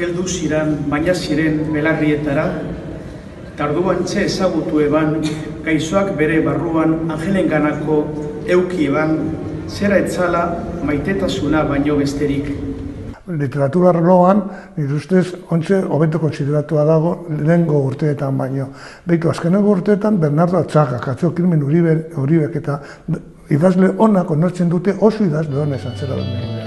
heldu ziren, baina ziren belarrietara, tarduantxe ezagutu eban, gaixoak bere barruan angelenganako euki eban, zera etzala maitetasuna baino besterik. Literatura arloan, nire ustez, ontsa hobeto konsideratua dago lehengo urteetan baino. Beitu, azkenengo urteetan Bernardo Atxaga, Katxo Kirmen Uribek eta idazle onak onartzen dute oso idazle hona esan zela.